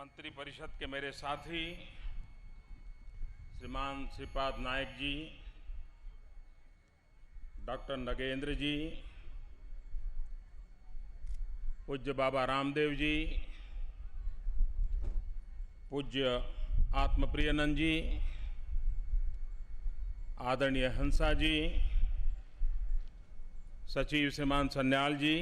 मंत्रिपरिषद के मेरे साथी श्रीमान श्रीपाद नायक जी, डॉक्टर नगेंद्र जी, पूज्य बाबा रामदेव जी, पूज्य आत्मप्रियनंद जी, आदरणीय हंसा जी, सचिव श्रीमान सन्याल जी,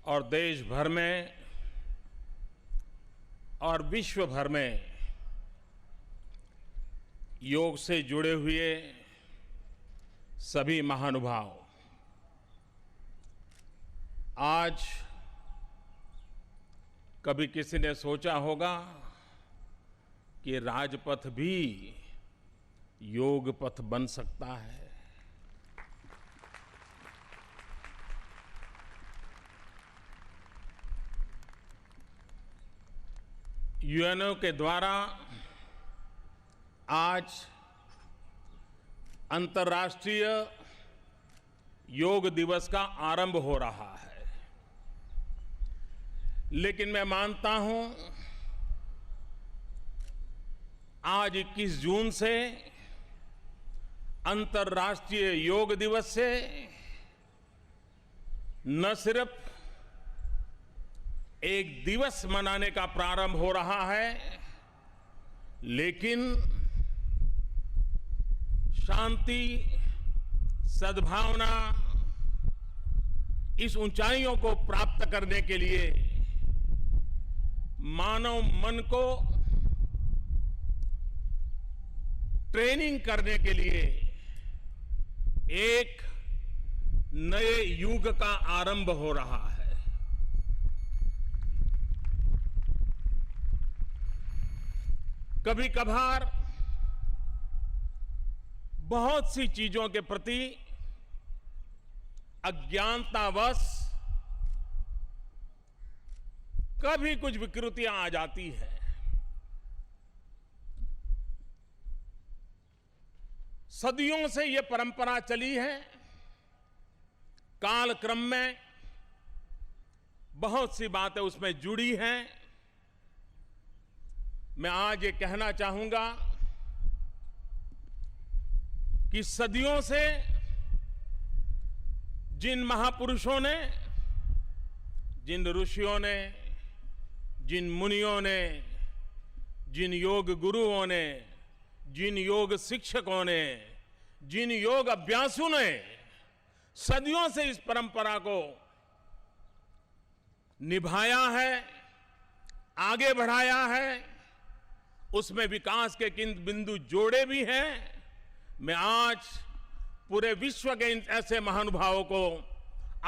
और देश भर में और विश्व भर में योग से जुड़े हुए सभी महानुभाव, आज कभी किसी ने सोचा होगा कि राजपथ भी योग पथ बन सकता है। यूएनओ के द्वारा आज अंतर्राष्ट्रीय योग दिवस का आरंभ हो रहा है, लेकिन मैं मानता हूं आज 21 जून से अंतर्राष्ट्रीय योग दिवस से न सिर्फ एक दिवस मनाने का प्रारंभ हो रहा है, लेकिन शांति, सद्भावना, इस ऊंचाइयों को प्राप्त करने के लिए मानव मन को ट्रेनिंग करने के लिए एक नए युग का आरंभ हो रहा है। कभी कभार बहुत सी चीजों के प्रति अज्ञानतावश कभी कुछ विकृतियां आ जाती हैं। सदियों से ये परंपरा चली है, कालक्रम में बहुत सी बातें उसमें जुड़ी हैं। मैं आज ये कहना चाहूंगा कि सदियों से जिन महापुरुषों ने, जिन ऋषियों ने, जिन मुनियों ने, जिन योग गुरुओं ने, जिन योग शिक्षकों ने, जिन योग अभ्यासुओं ने सदियों से इस परंपरा को निभाया है, आगे बढ़ाया है, उसमें विकास के किन बिंदु जोड़े भी हैं, मैं आज पूरे विश्व के इन ऐसे महानुभावों को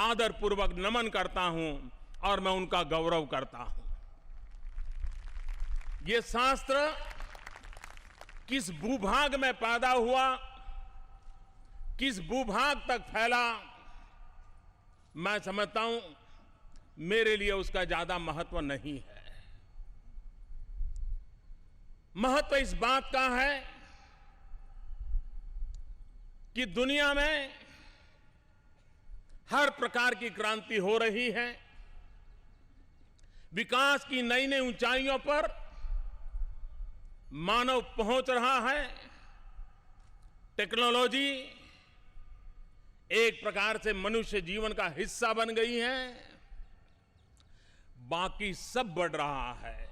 आदरपूर्वक नमन करता हूं और मैं उनका गौरव करता हूं। ये शास्त्र किस भूभाग में पैदा हुआ, किस भूभाग तक फैला, मैं समझता हूं मेरे लिए उसका ज्यादा महत्व नहीं है। महत्व इस बात का है कि दुनिया में हर प्रकार की क्रांति हो रही है, विकास की नई नई ऊंचाइयों पर मानव पहुंच रहा है। टेक्नोलॉजी एक प्रकार से मनुष्य जीवन का हिस्सा बन गई है, बाकी सब बढ़ रहा है,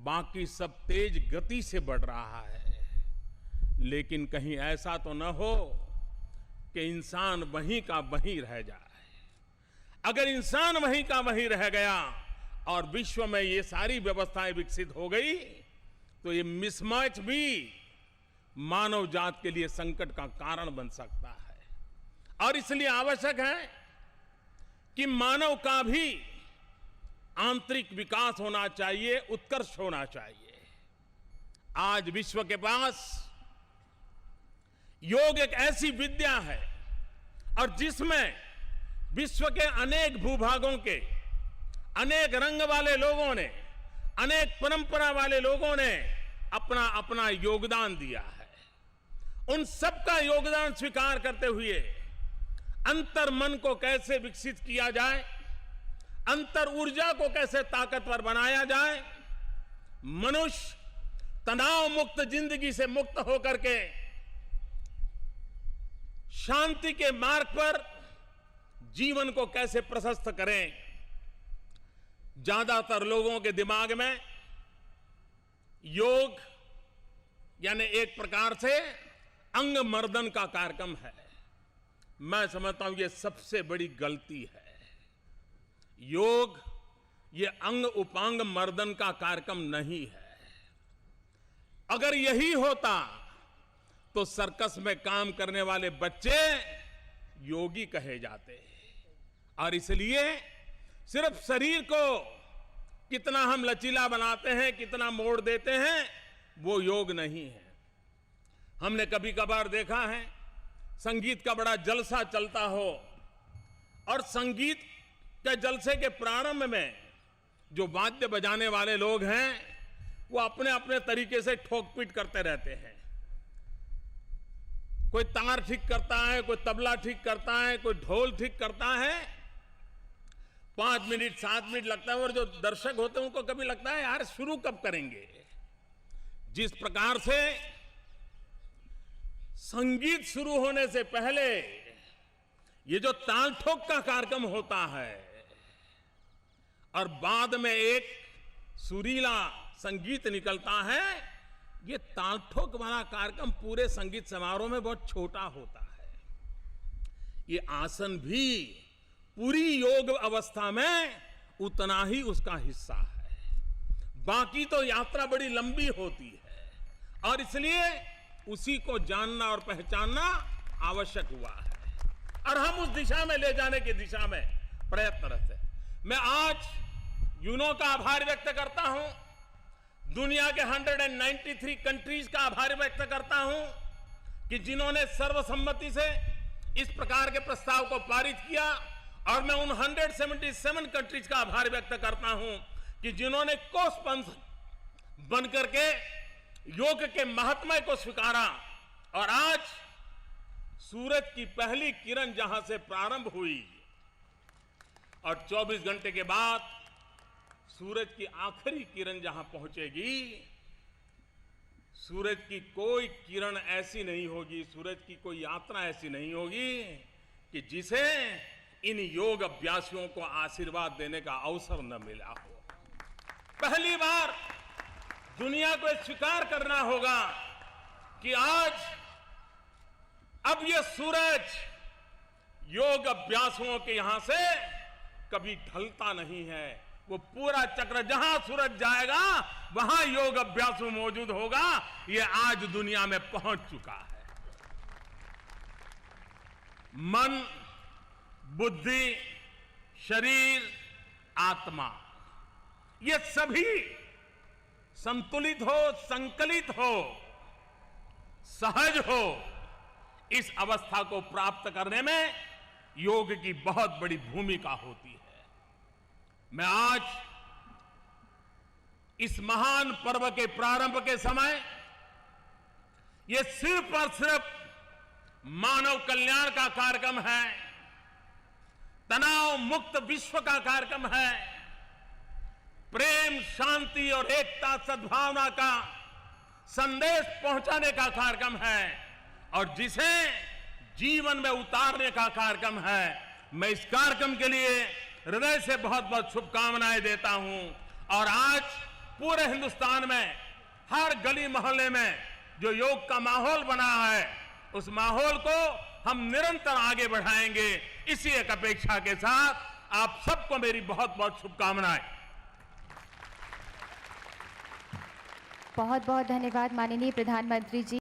बाकी सब तेज गति से बढ़ रहा है, लेकिन कहीं ऐसा तो न हो कि इंसान वहीं का वहीं रह जाए। अगर इंसान वहीं का वहीं रह गया और विश्व में ये सारी व्यवस्थाएं विकसित हो गई तो ये मिसमैच भी मानव जात के लिए संकट का कारण बन सकता है। और इसलिए आवश्यक है कि मानव का भी आंतरिक विकास होना चाहिए, उत्कर्ष होना चाहिए। आज विश्व के पास योग एक ऐसी विद्या है और जिसमें विश्व के अनेक भूभागों के अनेक रंग वाले लोगों ने, अनेक परंपरा वाले लोगों ने अपना अपना योगदान दिया है। उन सबका योगदान स्वीकार करते हुए अंतर मन को कैसे विकसित किया जाए, अंतर ऊर्जा को कैसे ताकतवर बनाया जाए, मनुष्य तनाव मुक्त जिंदगी से मुक्त होकर के शांति के मार्ग पर जीवन को कैसे प्रशस्त करें। ज्यादातर लोगों के दिमाग में योग यानी एक प्रकार से अंग मर्दन का कार्यक्रम है। मैं समझता हूं ये सबसे बड़ी गलती है। योग ये अंग उपांग मर्दन का कार्यक्रम नहीं है। अगर यही होता तो सर्कस में काम करने वाले बच्चे योगी कहे जाते हैं। और इसलिए सिर्फ शरीर को कितना हम लचीला बनाते हैं, कितना मोड़ देते हैं, वो योग नहीं है। हमने कभी कभार देखा है संगीत का बड़ा जलसा चलता हो और संगीत के जलसे के प्रारंभ में जो वाद्य बजाने वाले लोग हैं वो अपने अपने तरीके से ठोक पीट करते रहते हैं। कोई तार ठीक करता है, कोई तबला ठीक करता है, कोई ढोल ठीक करता है। 5 मिनट 7 मिनट लगता है और जो दर्शक होते हैं उनको कभी लगता है यार शुरू कब करेंगे। जिस प्रकार से संगीत शुरू होने से पहले ये जो ताल ठोक का कार्यक्रम होता है और बाद में एक सुरीला संगीत निकलता है, ये ताल ठोक वाला कार्यक्रम पूरे संगीत समारोह में बहुत छोटा होता है। ये आसन भी पूरी योग अवस्था में उतना ही उसका हिस्सा है। बाकी तो यात्रा बड़ी लंबी होती है और इसलिए उसी को जानना और पहचानना आवश्यक हुआ है और हम उस दिशा में ले जाने की दिशा में प्रयत्नरत हैं। मैं आज यूनो का आभार व्यक्त करता हूं, दुनिया के 193 कंट्रीज का आभार व्यक्त करता हूं कि जिन्होंने सर्वसम्मति से इस प्रकार के प्रस्ताव को पारित किया और मैं उन 177 कंट्रीज का आभार व्यक्त करता हूं कि जिन्होंने को-स्पॉन्सर बनकर के योग के महात्म्य को स्वीकारा और आज सूरज की पहली किरण जहां से प्रारंभ हुई और 24 घंटे के बाद सूरज की आखिरी किरण जहां पहुंचेगी, सूरज की कोई किरण ऐसी नहीं होगी, सूरज की कोई यात्रा ऐसी नहीं होगी कि जिसे इन योग अभ्यासियों को आशीर्वाद देने का अवसर न मिला हो। पहली बार दुनिया को स्वीकार करना होगा कि आज अब ये सूरज योग अभ्यासियों के यहां से कभी ढलता नहीं है। वो पूरा चक्र जहां सूरज जाएगा वहां योग अभ्यास मौजूद होगा। ये आज दुनिया में पहुंच चुका है। मन, बुद्धि, शरीर, आत्मा ये सभी संतुलित हो, संकलित हो, सहज हो, इस अवस्था को प्राप्त करने में योग की बहुत बड़ी भूमिका होती है। मैं आज इस महान पर्व के प्रारंभ के समय ये सिर्फ और सिर्फ मानव कल्याण का कार्यक्रम है, तनाव मुक्त विश्व का कार्यक्रम है, प्रेम, शांति और एकता, सद्भावना का संदेश पहुंचाने का कार्यक्रम है और जिसे जीवन में उतारने का कार्यक्रम है। मैं इस कार्यक्रम के लिए हृदय से बहुत बहुत शुभकामनाएं देता हूं और आज पूरे हिंदुस्तान में हर गली मोहल्ले में जो योग का माहौल बना है उस माहौल को हम निरंतर आगे बढ़ाएंगे। इसी एक अपेक्षा के साथ आप सबको मेरी बहुत बहुत शुभकामनाएं। बहुत बहुत धन्यवाद माननीय प्रधानमंत्री जी।